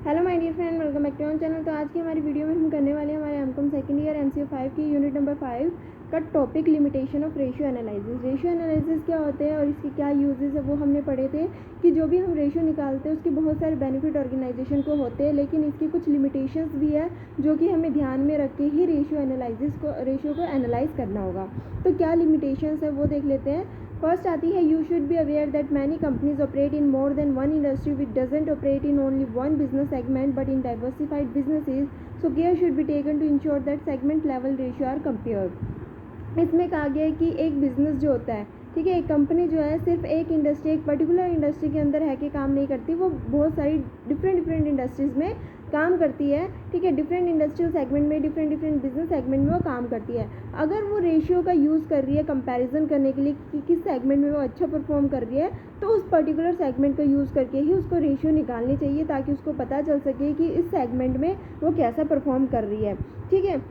Hello my dear friend, welcome back to our channel. तो आज की हमारी वीडियो में हम करने वाले हैं हमारे एमकॉम सेकंड ईयर MCO 5 की यूनिट नंबर 5 का topic limitation of ratio analysis. Ratio analysis क्या होते हैं और इसके क्या यूजेस है वो हमने पढ़े थे कि जो भी हम रेशियो निकालते हैं उसके बहुत सारे बेनिफिट ऑर्गेनाइजेशन को होते हैं, लेकिन इसकी कुछ लिमिटेशंस भी है जो कि हमें ध्यान में रख के ही रेशियो को एनालाइज करना होगा। तो क्या लिमिटेशंस है वो देख लेते हैं। फर्स्ट आती है, you should be aware that many companies operate in more than one industry which doesn't operate in only one business segment but in diversified businesses, so care should be taken to ensure that segment level ratio are compared. इसमें कहा गया है कि एक business जो होता है, ठीक है, एक कंपनी जो है सिर्फ एक इंडस्ट्री, एक पर्टिकुलर इंडस्ट्री के अंदर है कि काम नहीं करती, वो बहुत सारी डिफरेंट इंडस्ट्रीज़ में काम करती है। ठीक है, डिफरेंट इंडस्ट्रियल सेगमेंट में, डिफरेंट बिजनेस सेगमेंट में वो काम करती है। अगर वो रेशियो का यूज़ कर रही है कंपैरिजन करने के लिए कि किस सेगमेंट में वो अच्छा परफॉर्म कर रही है, तो उस पर्टिकुलर सेगमेंट का यूज़ करके ही उसको रेशियो निकालनी चाहिए ताकि उसको पता चल सके कि इस सेगमेंट में वो कैसा परफॉर्म कर रही है। ठीक है,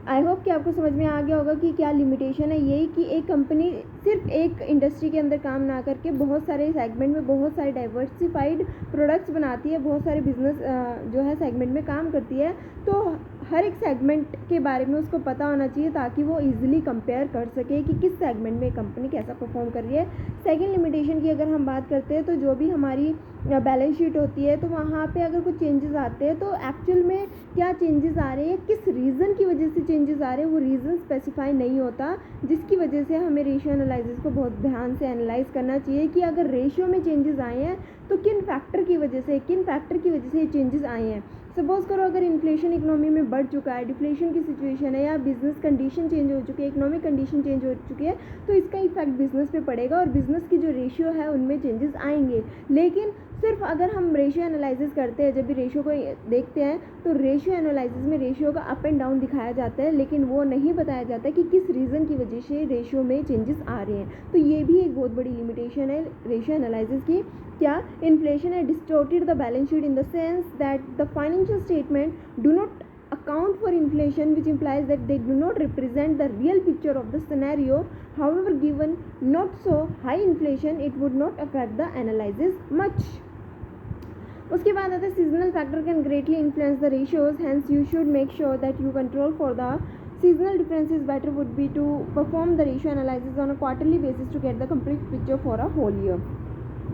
आई होप कि आपको समझ में आ गया होगा कि क्या लिमिटेशन है। यही कि एक कंपनी सिर्फ एक इंडस्ट्री के अंदर काम ना करके बहुत सारे सेगमेंट में बहुत सारे डाइवर्सिफाइड प्रोडक्ट्स बनाती है, बहुत सारे बिजनेस जो है सेगमेंट में काम करती है। तो हर एक सेगमेंट के बारे में उसको पता होना चाहिए ताकि वो इजीली कंपेयर कर सके कि किस सेगमेंट में कंपनी कैसा परफॉर्म कर रही है। सेकंड लिमिटेशन की अगर हम बात करते हैं तो जो भी हमारी बैलेंस शीट होती है तो वहाँ पे अगर कुछ चेंजेस आते हैं तो एक्चुअल में क्या चेंजेस आ रहे हैं, किस रीज़न की वजह से चेंजेस आ रहे हैं, वो रीज़न स्पेसिफाई नहीं होता, जिसकी वजह से हमें रेशियो एनालिसिस को बहुत ध्यान से एनालाइज करना चाहिए कि अगर रेशियो में चेंजेस आए हैं तो किन फैक्टर की वजह से ये चेंजेस आए हैं। सपोज करो अगर इन्फ्लेशन इकोनॉमी में बढ़ चुका है, डिफ्लेशन की सिचुएशन है, या बिजनेस कंडीशन चेंज हो चुकी है, इकोनॉमिक कंडीशन चेंज हो चुकी है, तो इसका इफेक्ट बिजनेस पे पड़ेगा और बिजनेस की जो रेशियो है उनमें चेंजेस आएंगे। लेकिन सिर्फ अगर हम रेशियो एनालिसिस करते हैं, जब भी रेशियो को देखते हैं तो रेशियो एनालिसिस में रेशियो का अप एंड डाउन दिखाया जाता है, लेकिन वो नहीं बताया जाता कि किस रीज़न की वजह से रेशियो में चेंजेस आ रहे हैं। तो ये भी एक बहुत बड़ी लिमिटेशन है रेशियो एनालिसिस की। क्या इन्फ्लेशन है distorted the balance sheet in the sense that the financial statement do not account for inflation, which implies that they do not represent the real picture of the scenario. However, given not so high inflation, it would not affect the analysis much. उसके बाद आता है seasonal factor can greatly influence the ratios, hence you should make sure that you control for the seasonal differences. Better would be to perform the ratio analysis on a quarterly basis to get the complete picture for a whole year.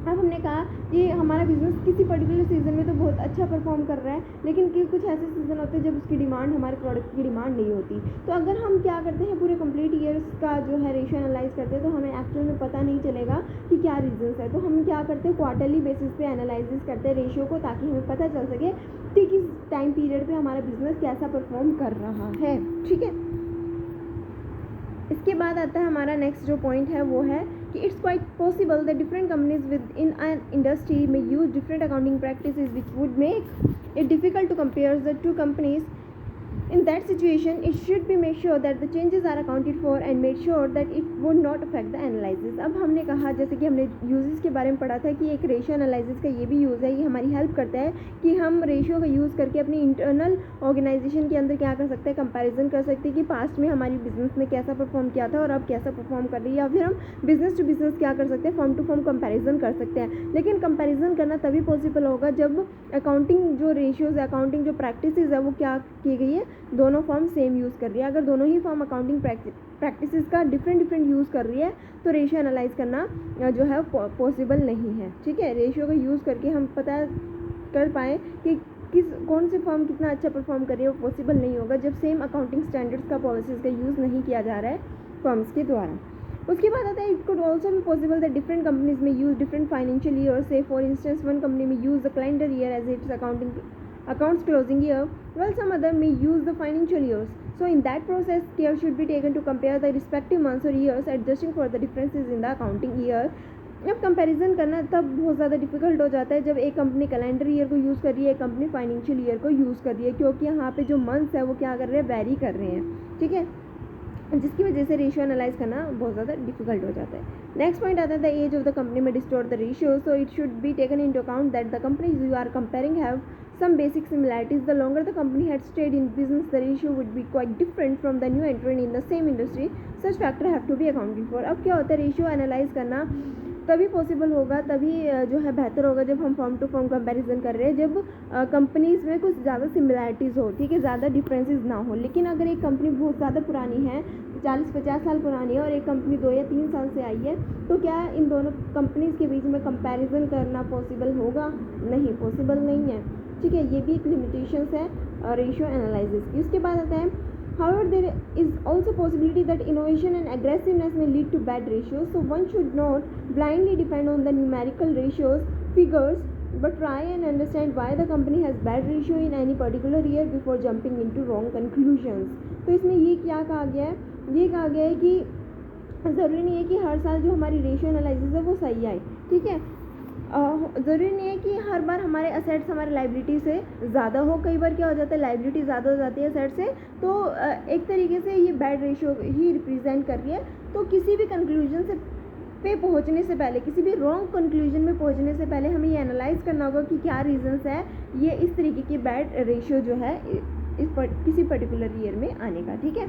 अब हमने कहा कि हमारा business किसी particular season में तो बहुत अच्छा परफॉर्म कर रहा है, लेकिन कि कुछ ऐसे सीज़न होते हैं जब उसकी डिमांड, हमारे प्रोडक्ट की डिमांड नहीं होती। तो अगर हम क्या करते हैं, पूरे कंप्लीट ईयर्स का जो है रेशियो एनालाइज करते हैं तो हमें एक्चुअल में पता नहीं चलेगा कि क्या रीजंस है। तो हम क्या करते हैं, क्वार्टरली बेसिस पे एनालिसिस करते हैं रेशियो को, ताकि हमें पता चल सके कि किस टाइम पीरियड पर हमारा बिजनेस कैसा परफॉर्म कर रहा है। ठीक है, इसके बाद आता है हमारा नेक्स्ट जो पॉइंट है वो है कि it's quite possible that different companies within an industry में use different accounting practices which would make it difficult to compare the two companies. In that situation, it should be make sure that the changes are accounted for and made sure that it would not affect the analysis. अब हमने कहा, जैसे कि हमने uses के बारे में पढ़ा था कि एक रेशियो एनालिसिस का ये भी यूज़ है, ये हमारी हेल्प करता है कि हम रेशियो का यूज़ करके अपनी इंटरनल ऑर्गेनाइजेशन के अंदर क्या कर सकते हैं, कंपैरिजन कर सकते हैं कि पास्ट में हमारी बिजनेस ने कैसा परफॉर्म किया था और अब कैसा परफॉर्म कर रही है, या फिर हम बिजनेस टू बिजनेस क्या कर सकते हैं, फॉर्म टू फॉर्म कंपैरिजन कर सकते हैं। लेकिन कंपैरिजन करना तभी पॉसिबल होगा जब अकाउंटिंग जो रेशियोज है, अकाउंटिंग जो प्रैक्टिसेस है वो क्या की गई है, दोनों फॉर्म सेम यूज़ कर रही है। अगर दोनों ही फॉर्म अकाउंटिंग प्रैक्टिसेस का डिफरेंट यूज़ कर रही है तो रेशियो एनालाइज करना जो है पॉसिबल नहीं है। ठीक है, रेशियो का यूज़ करके हम पता कर पाएँ कि कौन सी फॉर्म कितना अच्छा परफॉर्म कर रही है, वो पॉसिबल नहीं होगा जब सेम अकाउंटिंग स्टैंडर्ड्स का, पॉलिसीज़ का यूज़ नहीं किया जा रहा है फॉर्म्स के द्वारा। उसके बाद आता है, इट कुड ऑल्सो भी possible that different companies may use different financial year. Say for instance one company may use the calendar year as its accounts closing year, while some other may use the financial years. So in that process, care should be taken to compare the respective months or years, adjusting for the differences in the accounting year. अब comparison करना तब बहुत ज़्यादा difficult हो जाता है जब एक कंपनी कैलेंडर ईयर को यूज़ कर रही है, एक कंपनी फाइनेंशियल ईयर को यूज़ कर रही है, क्योंकि यहाँ पे जो मंथ्स है वो क्या कर रहे हैं, वेरी कर रहे हैं। ठीक है, जिसकी वजह से रेशियो एनालाइज करना बहुत ज़्यादा डिफिकल्ट हो जाता है। नेक्स्ट पॉइंट आता है, the age of the company में distort the ratio, so it should be taken into account that the companies you are comparing have some basic similarities. The longer the company had stayed in business, the ratio would be quite different from the new entrant in the same industry. Such factor have to be accounted for. अब क्या होता है, ratio analyse करना तभी possible होगा, तभी जो है बेहतर होगा जब हम फर्म टू फर्म कंपैरिजन कर रहे हैं, जब कंपनीज़ में कुछ ज़्यादा सिमिलैरिटीज़ हो, ठीक है, ज़्यादा डिफरेंसेस ना हो। लेकिन अगर एक कंपनी बहुत ज़्यादा पुरानी है, 40-50 साल पुरानी है, और एक कंपनी 2 या 3 साल से आई है, तो क्या इन दोनों कंपनीज़ के बीच में कंपैरिजन करना पॉसिबल होगा? नहीं, पॉसिबल नहीं है, ठीक है। ये भी एक लिमिटेशंस है रेशियो एनालिसिस की। उसके बाद आता है however there is also possibility that innovation and aggressiveness may lead to bad ratios, so one should not blindly depend on the numerical ratios figures but try and understand why the company has bad ratio in any particular year before jumping into wrong conclusions। तो इसमें ये क्या कहा गया है? ये कहा गया है कि ज़रूरी नहीं है कि हर साल जो हमारी रेशियो एनालिसिस है वो सही आए, ठीक है। ज़रूरी नहीं है कि हर बार हमारे असेट्स हमारे लाइबिलिटी से ज़्यादा हो। कई बार क्या हो जाता है, लाइबिलिटी ज़्यादा हो जाती है असेट से, तो एक तरीके से ये बैड रेशियो ही रिप्रेजेंट कर रही है। तो किसी भी कंक्लूजन से पे पहुंचने से पहले, किसी भी रॉन्ग कंक्लूजन में पहुंचने से पहले हमें ये एनालाइज करना होगा कि क्या रीजंस है ये इस तरीके की बैड रेशियो जो है किसी पर्टिकुलर ईयर में आने का, ठीक है।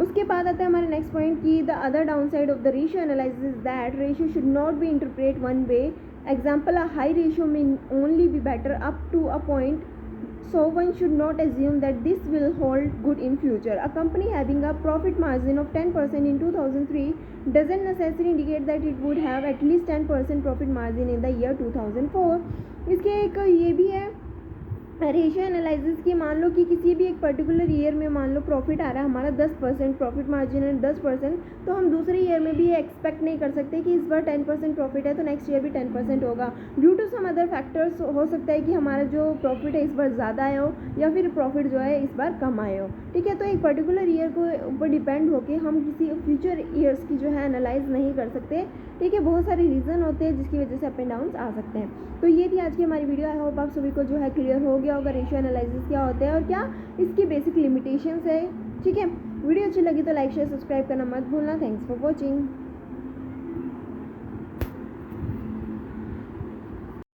उसके बाद आता है हमारा नेक्स्ट पॉइंट कि the other down side of the ratio analysis that ratio should not be interpret one way. Example, a high ratio may only be better up to a point, so one should not assume that this will hold good in future. A company having a profit margin of 10% in 2003 doesn't necessarily indicate that it would have at least 10% profit margin in the year 2004. इसके एक ये भी है ratio analysis की। मान लो कि किसी भी एक पर्टिकुलर ईयर में मान लो प्रॉफिट आ रहा है हमारा 10%, प्रॉफिट मार्जिन है 10%, तो हम दूसरे ईयर में भी ये एक्सपेक्ट नहीं कर सकते कि इस बार 10% प्रॉफिट है तो नेक्स्ट ईयर भी 10% होगा। Due to some other factors हो सकता है कि हमारा जो प्रॉफिट है इस बार ज़्यादा आया हो या फिर प्रॉफिट जो है इस बार कम आया हो, ठीक है। तो एक पर्टिकुलर ईयर को ऊपर डिपेंड होकर हम किसी फ्यूचर ईयर्स की जो है एनालाइज नहीं कर सकते, ठीक है। बहुत सारे रीज़न होते हैं जिसकी वजह से अप एंड डाउन्स आ सकते हैं। तो ये थी आज की हमारी वीडियो। आई होप आप सभी को जो है क्लियर हो गया होगा रेशियो एनालिसिस क्या होता है और क्या इसकी बेसिक लिमिटेशंस है, ठीक है। वीडियो अच्छी लगी तो लाइक शेयर सब्सक्राइब करना मत भूलना। Thanks for watching.